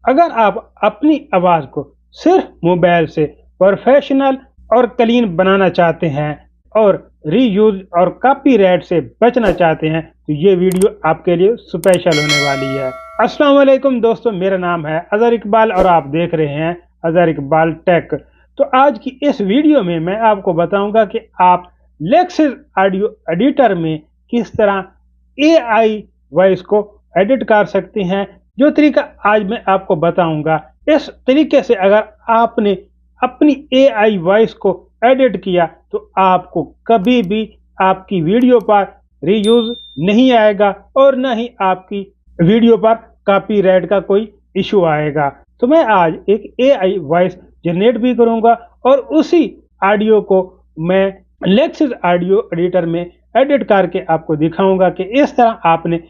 अगर आप अपनी आवाज को सिर्फ मोबाइल से प्रोफेशनल और क्लीन बनाना चाहते हैं और रीयूज और कॉपीराइट से बचना चाहते हैं तो ये वीडियो आपके लिए स्पेशल होने वाली है। अस्सलाम वालेकुम दोस्तों, मेरा नाम है अजहर इकबाल और आप देख रहे हैं अजहर इकबाल टेक। तो आज की इस वीडियो में मैं आपको बताऊंगा कि आप लेक्सिस ऑडियो एडिटर में किस तरह एआई वॉइस को एडिट कर सकते हैं। जो तरीका आज मैं आपको बताऊंगा, इस तरीके से अगर आपने अपनी एआई वॉइस को एडिट किया तो आपको कभी भी आपकी वीडियो पर रीयूज नहीं आएगा और न ही आपकी वीडियो पर कॉपीराइट का कोई इशू आएगा। तो मैं आज एक एआई वॉइस जनरेट भी करूंगा और उसी ऑडियो को मैं लेक्सिस ऑडियो एडिटर में एडिट करके आपको दिखाऊंगा कि इस तरह आपने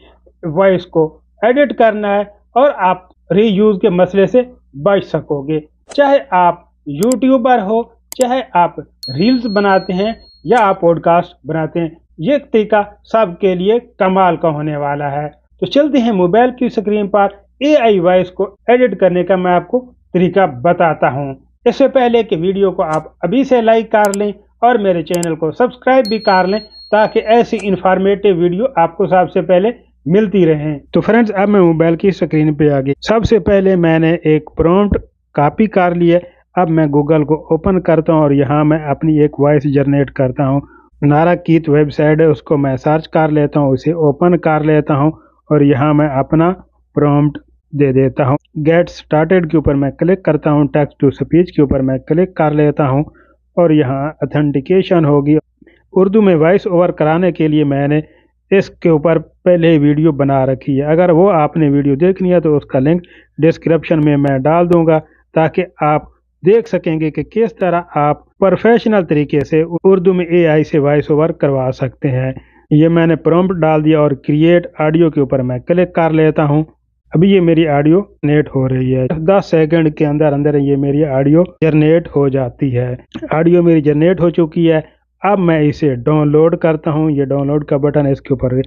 वॉइस को एडिट करना है और आप रीयूज के मसले से बच सकोगे। चाहे आप यूट्यूबर हो, चाहे आप रील्स बनाते हैं या आप पॉडकास्ट बनाते हैं, ये तरीका सबके लिए कमाल का होने वाला है। तो चलते हैं मोबाइल की स्क्रीन पर एआई वॉइस को एडिट करने का मैं आपको तरीका बताता हूं। इससे पहले कि वीडियो को आप अभी से लाइक कर लें और मेरे चैनल को सब्सक्राइब भी कर लें ताकि ऐसी इंफॉर्मेटिव वीडियो आपको सबसे पहले मिलती रहे। तो फ्रेंड्स, अब मैं मोबाइल की स्क्रीन पे आ गई। सबसे पहले मैंने एक प्रॉम्प्ट कॉपी कर लिया। अब मैं गूगल को ओपन करता हूँ और यहाँ मैं अपनी एक वॉइस जनरेट करता हूँ। नारा कीत वेबसाइट है, उसको मैं सर्च कर लेता हूँ, उसे ओपन कर लेता हूँ और यहाँ मैं अपना प्रॉम्प्ट दे देता हूँ। गेट स्टार्टेड के ऊपर मैं क्लिक करता हूँ, टेक्स्ट टू स्पीच के ऊपर मैं क्लिक कर लेता हूँ और यहाँ ऑथेंटिकेशन होगी। उर्दू में वॉइस ओवर कराने के लिए मैंने इसके ऊपर पहले वीडियो बना रखी है। अगर वो आपने वीडियो देखनी है तो उसका लिंक डिस्क्रिप्शन में मैं डाल दूंगा ताकि आप देख सकेंगे कि किस तरह आप प्रोफेशनल तरीके से उर्दू में एआई से वॉइस ओवर करवा सकते हैं। ये मैंने प्रॉम्प्ट डाल दिया और क्रिएट ऑडियो के ऊपर मैं क्लिक कर लेता हूँ। अभी ये मेरी ऑडियो जनरेट हो रही है। 10 सेकंड के अंदर अंदर ये मेरी ऑडियो जनरेट हो जाती है। ऑडियो मेरी जनरेट हो चुकी है। अब मैं इसे डाउनलोड करता हूँ। ये डाउनलोड का बटन है, इसके ऊपर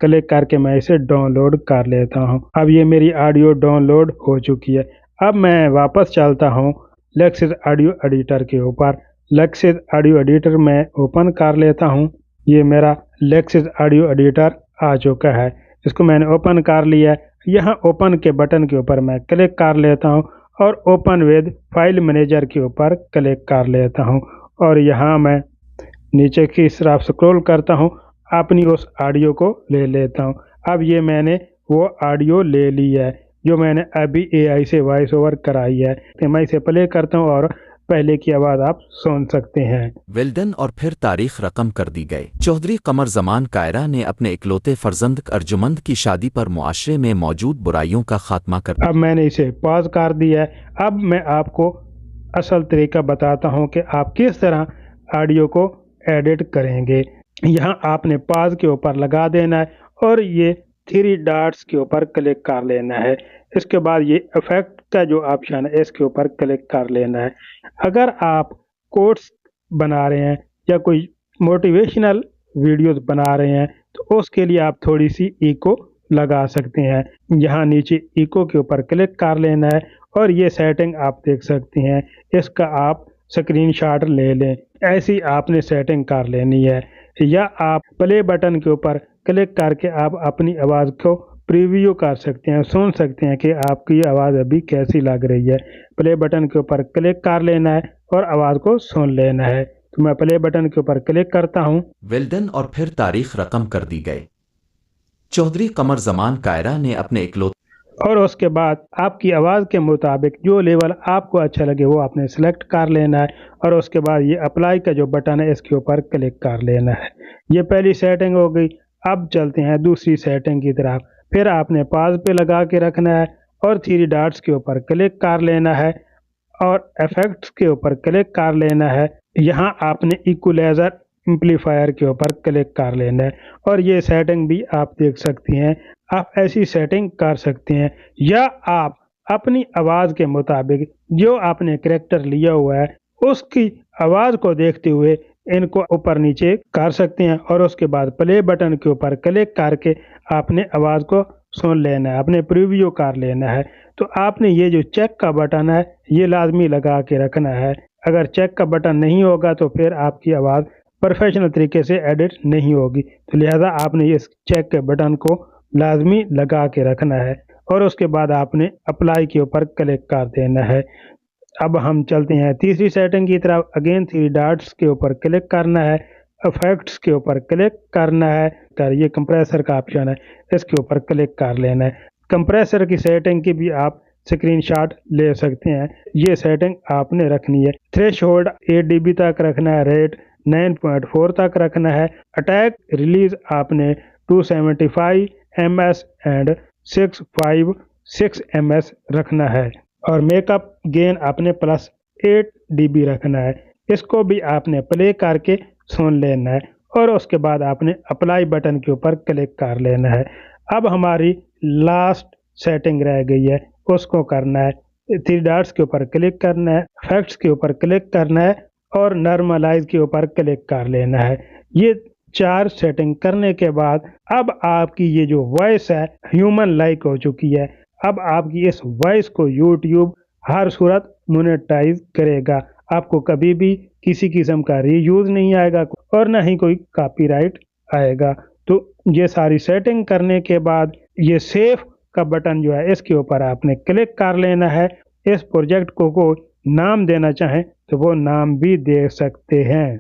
क्लिक करके मैं इसे डाउनलोड कर लेता हूँ। अब ये मेरी ऑडियो डाउनलोड हो चुकी है। अब मैं वापस चलता हूँ लेक्सिस ऑडियो एडिटर के ऊपर। लेक्सिस ऑडियो एडिटर मैं ओपन कर लेता हूँ। ये मेरा लेक्सिस ऑडियो एडिटर आ चुका है, इसको मैंने ओपन कर लिया है। यहाँ ओपन के बटन के ऊपर मैं क्लिक कर लेता हूँ और ओपन विद फाइल मैनेजर के ऊपर क्लिक कर लेता हूँ और यहाँ मैं नीचे की तरफ स्क्रॉल करता हूँ, अपनी उस ऑडियो को ले लेता हूँ। अब ये मैंने वो ऑडियो ले ली है जो मैंने अभी एआई से वॉइस ओवर कराई है। तो मैं इसे प्ले करता हूँ और पहले की आवाज़ आप सुन सकते हैं। वेल्डन और फिर तारीख रकम कर दी गई। चौधरी कमर जमान कायरा ने अपने इकलौते फर्जंद अर्जुमंद की शादी पर मुआशरे में मौजूद बुराइयों का खात्मा कर। अब मैंने इसे पॉज कर दिया है। अब मैं आपको असल तरीका बताता हूँ कि आप किस तरह ऑडियो को एडिट करेंगे। यहाँ आपने पॉज के ऊपर लगा देना है और ये 3 डॉट्स के ऊपर क्लिक कर लेना है। इसके बाद ये इफेक्ट का जो ऑप्शन है इसके ऊपर क्लिक कर लेना है। अगर आप कोट्स बना रहे हैं या कोई मोटिवेशनल वीडियोस बना रहे हैं तो उसके लिए आप थोड़ी सी इको लगा सकते हैं। यहाँ नीचे इको के ऊपर क्लिक कर लेना है और ये सेटिंग आप देख सकते हैं, इसका आप स्क्रीनशॉट ले लें। ऐसी आपने सेटिंग कर लेनी है। या आप प्ले बटन के ऊपर क्लिक करके आप अपनी आवाज़ को प्रीव्यू कर सकते हैं, सुन सकते हैं कि आपकी आवाज़ अभी कैसी लग रही है। प्ले बटन के ऊपर क्लिक कर लेना है और आवाज़ को सुन लेना है। तो मैं प्ले बटन के ऊपर क्लिक करता हूँ। वेल्डन और फिर तारीख रकम कर दी गई। चौधरी कमर जमान कायरा ने अपने इकलौते और उसके बाद आपकी आवाज़ के मुताबिक जो लेवल आपको अच्छा लगे वो आपने सेलेक्ट कर लेना है और उसके बाद ये अप्लाई का जो बटन है इसके ऊपर क्लिक कर लेना है। ये पहली सेटिंग हो गई। अब चलते हैं दूसरी सेटिंग की तरफ। फिर आपने पॉज पे लगा के रखना है और 3 डॉट्स के ऊपर क्लिक कर लेना है और इफेक्ट्स के ऊपर क्लिक कर लेना है। यहाँ आपने इक्वलाइजर एम्पलीफायर के ऊपर क्लिक कर लेना है और ये सेटिंग भी आप देख सकती हैं। आप ऐसी सेटिंग कर सकते हैं या आप अपनी आवाज़ के मुताबिक जो आपने करैक्टर लिया हुआ है उसकी आवाज़ को देखते हुए इनको ऊपर नीचे कर सकते हैं और उसके बाद प्ले बटन के ऊपर क्लिक करके आपने आवाज़ को सुन लेना है, अपने प्रीव्यू कर लेना है। तो आपने ये जो चेक का बटन है ये लाजमी लगा के रखना है। अगर चेक का बटन नहीं होगा तो फिर आपकी आवाज़ प्रोफेशनल तरीके से एडिट नहीं होगी। तो लिहाजा आपने इस चेक के बटन को लाजमी लगा के रखना है और उसके बाद आपने अप्लाई के ऊपर क्लिक कर देना है। अब हम चलते हैं तीसरी सेटिंग की तरफ। अगेन 3 डॉट्स के ऊपर क्लिक करना है, इफेक्ट्स के ऊपर क्लिक करना है, ये कंप्रेसर का ऑप्शन है, इसके ऊपर क्लिक कर लेना है। कंप्रेसर की सेटिंग की भी आप स्क्रीनशॉट ले सकते हैं। ये सेटिंग आपने रखनी है। थ्रेशोल्ड 8 dB तक रखना है, रेट 9.4 तक रखना है, अटैक रिलीज आपने 275 ms एंड 656 ms रखना है और मेकअप गेन आपने +8 dB रखना है। इसको भी आपने प्ले करके सुन लेना है और उसके बाद आपने अप्लाई बटन के ऊपर क्लिक कर लेना है। अब हमारी लास्ट सेटिंग रह गई है, उसको करना है। 3 डॉट्स के ऊपर क्लिक करना है, इफेक्ट्स के ऊपर क्लिक करना है और नॉर्मलाइज के ऊपर क्लिक कर लेना है। ये 4 सेटिंग करने के बाद अब आपकी ये जो वॉइस है ह्यूमन लाइक हो चुकी है। अब आपकी इस वॉइस को यूट्यूब हर सूरत मोनेटाइज करेगा। आपको कभी भी किसी किस्म का रीयूज नहीं आएगा और ना ही कोई कॉपीराइट आएगा। तो ये सारी सेटिंग करने के बाद ये सेव का बटन जो है इसके ऊपर आपने क्लिक कर लेना है। इस प्रोजेक्ट को कोई नाम देना चाहें तो वो नाम भी दे सकते हैं।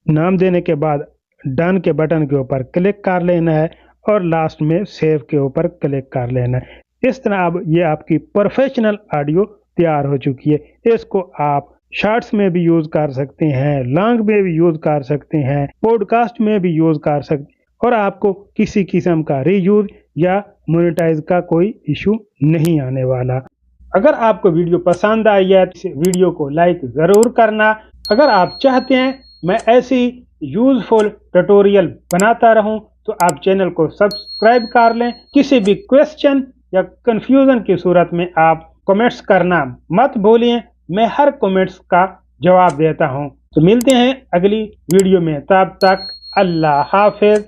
नाम देने के बाद डन के बटन के ऊपर क्लिक कर लेना है और लास्ट में सेव के ऊपर क्लिक कर लेना है। इस तरह अब ये आपकी प्रोफेशनल ऑडियो तैयार हो चुकी है। इसको आप शॉर्ट्स में भी यूज़ कर सकते हैं, लॉन्ग में भी यूज़ कर सकते हैं, पॉडकास्ट में भी यूज़ कर सकते हैं और आपको किसी किस्म का रीयूज या मोनेटाइज का कोई इशू नहीं आने वाला। अगर आपको वीडियो पसंद आई है तो वीडियो को लाइक ज़रूर करना। अगर आप चाहते हैं मैं ऐसी यूज़फुल ट्यूटोरियल बनाता रहूं तो आप चैनल को सब्सक्राइब कर लें। किसी भी क्वेश्चन या कंफ्यूजन की सूरत में आप कमेंट्स करना मत भूलिए, मैं हर कमेंट्स का जवाब देता हूं। तो मिलते हैं अगली वीडियो में, तब तक अल्लाह हाफिज।